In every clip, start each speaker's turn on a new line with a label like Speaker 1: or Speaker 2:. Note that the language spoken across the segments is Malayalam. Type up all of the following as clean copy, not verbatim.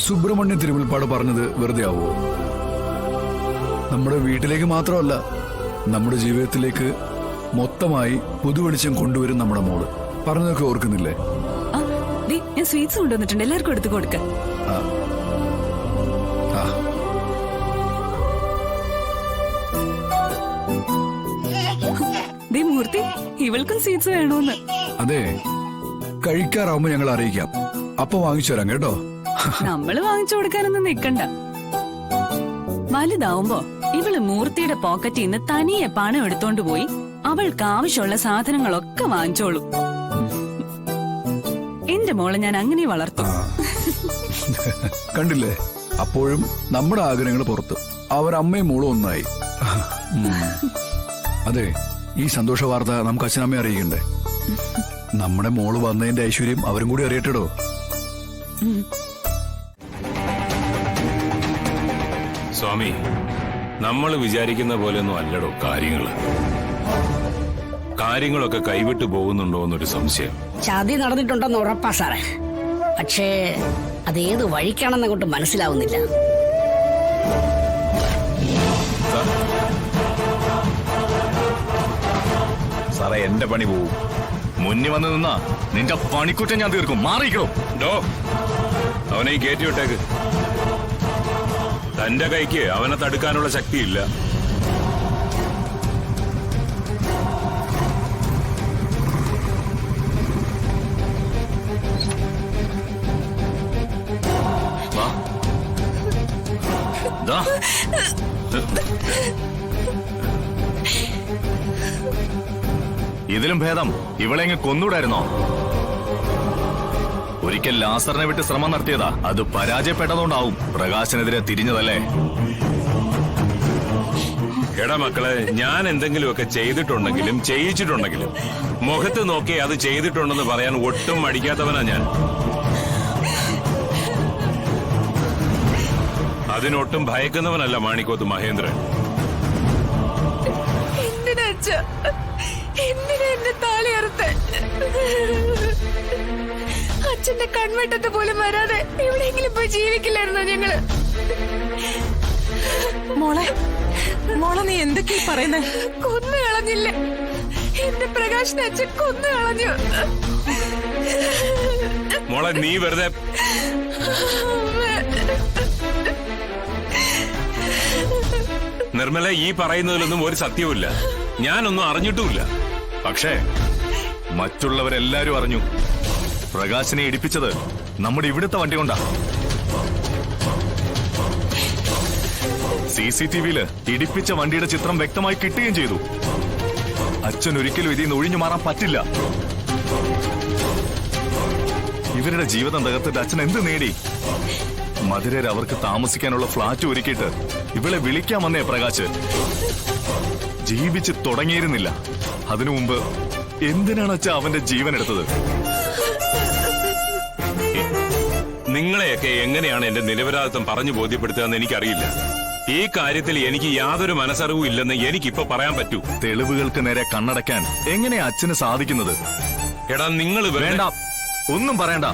Speaker 1: സുബ്രഹ്മണ്യ തിരുമുൽപ്പാട് പറഞ്ഞത് വെറുതെ ആവോ? നമ്മുടെ വീട്ടിലേക്ക് മാത്രമല്ല, നമ്മുടെ ജീവിതത്തിലേക്ക് മൊത്തമായി പുതുവെളിച്ചം കൊണ്ടുവരും നമ്മുടെ മോള്. പറഞ്ഞതൊക്കെ ഓർക്കുന്നില്ലേ?
Speaker 2: ഞാൻ സ്വീറ്റ്സ് കൊണ്ടുവന്നിട്ടുണ്ട്, എല്ലാവർക്കും എടുത്തു കൊടുക്ക. മൂർത്തി, ഇവൾക്കും സ്വീറ്റ്സ് വേണോന്ന്.
Speaker 1: അതെ, കഴിക്കാറാവുമ്പോ ഞങ്ങൾ അറിയിക്കാം. അപ്പൊ വാങ്ങിച്ചു തരാം കേട്ടോ.
Speaker 2: നമ്മള് വാങ്ങിച്ചു കൊടുക്കാനൊന്നും നിക്കണ്ട. വലുതാവുമ്പോ ഇവള് മൂർത്തിയുടെ പോക്കറ്റിൽ നിന്ന് തനിയെ പണം എടുത്തോണ്ട് പോയി അവൾക്ക് ആവശ്യമുള്ള സാധനങ്ങളൊക്കെ വാങ്ങിച്ചോളൂ. എന്റെ മോളെ ഞാൻ അങ്ങനെ വളർത്തും.
Speaker 1: കണ്ടില്ലേ, അപ്പോഴും നമ്മുടെ ആഗ്രഹങ്ങൾ പുറത്ത്. അവരമ്മയും മോളും ഒന്നായി. അതെ, ഈ സന്തോഷ വാർത്ത നമുക്ക് അച്ഛനമ്മയെ അറിയിക്കണ്ടേ? നമ്മുടെ മോള് വന്നതിന്റെ ഐശ്വര്യം അവരും കൂടി അറിയട്ടോ.
Speaker 3: സ്വാമി, നമ്മൾ വിചാരിക്കുന്ന പോലെയൊന്നും അല്ലടോ കാര്യങ്ങളൊക്കെ കൈവിട്ടു പോകുന്നുണ്ടോ എന്നൊരു സംശയം.
Speaker 4: ചതി നടന്നിട്ടുണ്ടെന്ന് ഉറപ്പാ സാറേ. പക്ഷേ അതേത് വഴിക്കാണെന്ന് അങ്ങോട്ട് മനസ്സിലാവുന്നില്ല.
Speaker 5: സാറേ, എന്റെ പണി പോവും. മുന്നിൽ വന്ന് നിന്നാ നിന്റെ പണിക്കുറ്റം ഞാൻ തീർക്കും. മാറിക്കോ.
Speaker 3: അവനെ കയറ്റി വിട്ടേക്ക്. തന്റെ കൈക്ക് അവനെ തടുക്കാനുള്ള ശക്തിയില്ല.
Speaker 5: ഇതിലും ഭേദം ഇവളെങ്ങ് കൊന്നൂടായിരുന്നോ? ഒരിക്കൽ ലാസറിനെ വിട്ട് ശ്രമം നടത്തിയതാ. അത് പരാജയപ്പെട്ടതുകൊണ്ടാവും പ്രകാശനെതിരെ തിരിഞ്ഞതല്ലേ?
Speaker 3: എടാ മക്കളെ, ഞാൻ എന്തെങ്കിലുമൊക്കെ ചെയ്തിട്ടുണ്ടെങ്കിലും ചെയ്യിച്ചിട്ടുണ്ടെങ്കിലും മുഖത്ത് നോക്കി അത് ചെയ്തിട്ടുണ്ടെന്ന് പറയാൻ ഒട്ടും മടിക്കാത്തവനാ ഞാൻ. അതിനൊട്ടും ഭയക്കുന്നവനല്ല മാണിക്കോത്ത് മഹേന്ദ്രൻ.
Speaker 2: എന്തിനാ എന്റെ താലിയറുത്ത്? അച്ഛന്റെ കൺവെട്ടത്ത് പോലും വരാതെ എവിടെയെങ്കിലും പോയി ജീവിക്കില്ലായിരുന്നോ ഞങ്ങള്?
Speaker 6: മോളെ നീ എന്തൊക്കെയാ പറയുന്നേ?
Speaker 2: കൊന്നു കളഞ്ഞില്ലേ എന്റെ പ്രകാശിനെ? അച്ഛൻ കൊന്നു കളഞ്ഞു.
Speaker 3: മോളെ, നീ വെറുതെ നിർമ്മല, ഈ പറയുന്നതിലൊന്നും ഒരു സത്യവുമില്ല. ഞാനൊന്നും അറിഞ്ഞിട്ടുമില്ല.
Speaker 5: പക്ഷേ മറ്റുള്ളവരെല്ലാരും അറിഞ്ഞു. പ്രകാശിനെ ഇടിപ്പിച്ചത് നമ്മുടെ ഇവിടുത്തെ വണ്ടി കൊണ്ടാ. CCTVയില് ഇടിപ്പിച്ച വണ്ടിയുടെ ചിത്രം വ്യക്തമായി കിട്ടുകയും ചെയ്തു. അച്ഛൻ ഒരിക്കലും ഇതിൽ നിന്ന് ഒഴിഞ്ഞു മാറാൻ പറ്റില്ല. ഇവരുടെ ജീവിതം തകർത്തിട്ട് അച്ഛൻ എന്ത് നേടി? മധുരയിൽ അവർക്ക് താമസിക്കാനുള്ള ഫ്ളാറ്റ് ഒരുക്കിയിട്ട് ഇവളെ വിളിക്കാൻ വന്നേ പ്രകാശ്. ജീവിച്ച് തുടങ്ങിയിരുന്നില്ല. അതിനു മുമ്പ് എന്തിനാണ് അച്ഛൻ അവന്റെ ജീവൻ എടുത്തത്?
Speaker 3: നിങ്ങളെയൊക്കെ എങ്ങനെയാണ് എന്റെ നിരപരാധിത്വം പറഞ്ഞു ബോധ്യപ്പെടുത്തുക എന്ന് എനിക്കറിയില്ല. ഈ കാര്യത്തിൽ എനിക്ക് യാതൊരു മനസ്സറിവും ഇല്ലെന്ന് എനിക്കിപ്പോ പറയാൻ പറ്റൂ.
Speaker 5: തെളിവുകൾക്ക് നേരെ കണ്ണടയ്ക്കാൻ എങ്ങനെയാ അച്ഛന് സാധിക്കുന്നത്?
Speaker 3: എടാ, നിങ്ങൾ
Speaker 5: വേണ്ട, ഒന്നും പറയണ്ട.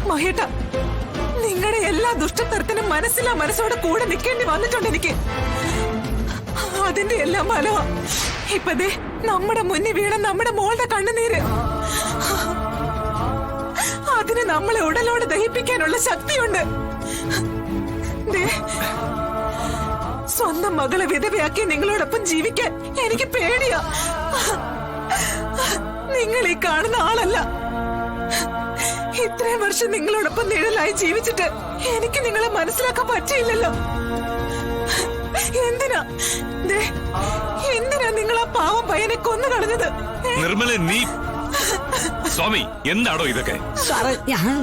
Speaker 6: മഹേട്ട, നിങ്ങളുടെ എല്ലാ ദുഷ്ടത്തരത്തിനും മനസ്സോടെ കൂടെ നിൽക്കേണ്ടി വന്നിട്ടുണ്ട് എനിക്ക്. അതിന്റെ എല്ലാം ഫലമാ ഇപ്പതേ നമ്മുടെ മുന്നിൽ വീണ നമ്മുടെ മോളുടെ കണ്ണുനീര്. അതിന് നമ്മളെ ഉടലോടെ ദഹിപ്പിക്കാനുള്ള ശക്തിയുണ്ട്. സ്വന്തം മകളെ വിധവയാക്കി നിങ്ങളോടൊപ്പം ജീവിക്കാൻ എനിക്ക് പേടിയാ. നിങ്ങൾ ഈ കാണുന്ന ആളല്ല. ഇത്രയും വർഷം നിങ്ങളോടൊപ്പം നിഴലായി ജീവിച്ചിട്ട് എനിക്ക് നിങ്ങളെ മനസ്സിലാക്കാൻ പറ്റിയില്ലല്ലോ. എന്തിനാ നിങ്ങൾ ആ പാവം പയ്യനെ കൊന്നു കളഞ്ഞത്?
Speaker 3: നിർമ്മല, നീ സ്വാമി, എന്താണോ ഇതൊക്കെ?
Speaker 4: സാറേ, ഞാൻ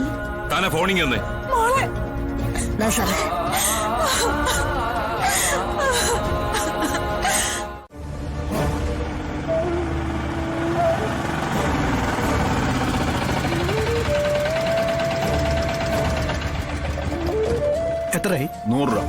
Speaker 3: താനെ ഫോണിങ് തന്നെ
Speaker 6: മോളെ.
Speaker 4: സാറേ,
Speaker 7: എത്രയായി?
Speaker 5: 100 രൂപ.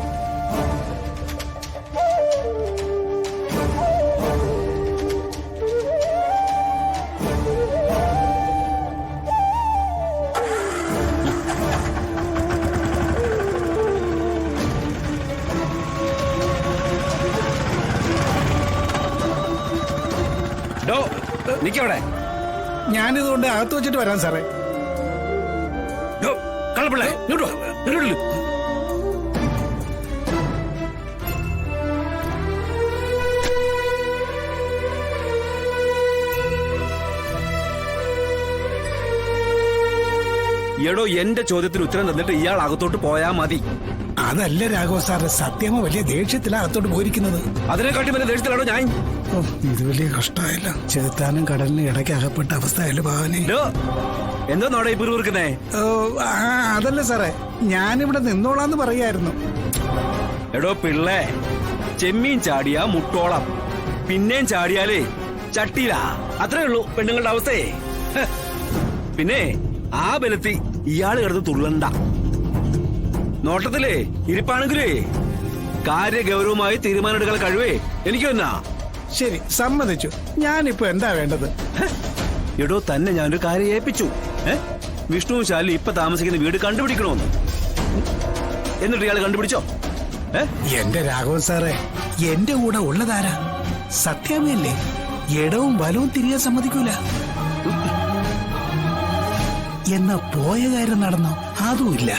Speaker 7: നിക്കവിടെ.
Speaker 8: ഞാനിതുകൊണ്ട് അകത്ത് വെച്ചിട്ട് വരാം സാറേ.
Speaker 7: കളപ്പിള്ളേ ഇങ്ങോട്ട് വാ, ഇങ്ങോട്ട് വാ. എടോ, എന്റെ ചോദ്യത്തിന് ഉത്തരം തന്നിട്ട് ഇയാൾ അകത്തോട്ട് പോയാ മതി.
Speaker 8: അതല്ല രാഘവ സാറ്, സത്യമ വലിയ ദേഷ്യത്തിലാ അകത്തോട്ട് പോയിരിക്കുന്നത്.
Speaker 7: അതിനെക്കാട്ടി വലിയ ദേഷ്യത്തിലാണോ ഞാൻ?
Speaker 8: ഓ, ഇത് വലിയ കഷ്ടമായില്ല. ചെറുത്താനും കടലിനും ഇടയ്ക്ക് അകപ്പെട്ട അവസ്ഥയല്ലേ ഭാവനെ.
Speaker 7: എന്തോ നോടെ ഈ പിറുവിറുക്കുന്നേ?
Speaker 8: ഓ, അതല്ല സാറേ, ഞാനിവിടെ നിന്നോളാന്ന് പറയായിരുന്നു.
Speaker 7: എടോ പിള്ളേ, ചെമ്മീൻ ചാടിയാ മുട്ടോളം, പിന്നെയും ചാടിയാലേ ചട്ടിയിലാ. അത്രേ ഉള്ളൂ പെണ്ണുങ്ങളുടെ അവസ്ഥയെ. ഹ്. പിന്നെ ആ ബലത്തിൽ ഇയാള് കിടന്ന് തുള്ളണ്ട. നോട്ടത്തിലേ ഇരിപ്പാണെങ്കിലേ കാര്യഗൗരവമായി തീരുമാനമെടുക്കാൻ കഴിവേ എനിക്ക് എന്നാ.
Speaker 8: ശരി, സമ്മതിച്ചു. ഞാനിപ്പോ എന്താ വേണ്ടത്?
Speaker 7: എടോ, തന്നെ ഞാനൊരു കാര്യം ഏൽപ്പിച്ചു. വിഷ്ണുവും ശാലി ഇപ്പൊ താമസിക്കുന്ന വീട് കണ്ടുപിടിക്കണോന്ന്. എന്നിട്ട് ഇയാള് കണ്ടുപിടിച്ചോ?
Speaker 8: എന്റെ രാഘവൻ സാറേ, എന്റെ കൂടെ ഉള്ളതാരാ? സത്യാമയല്ലേ? ഇടവും വലവും തിരികെ സമ്മതിക്കൂല. എന്നാ പോയ കാര്യം നടന്നോ? അതുമില്ല.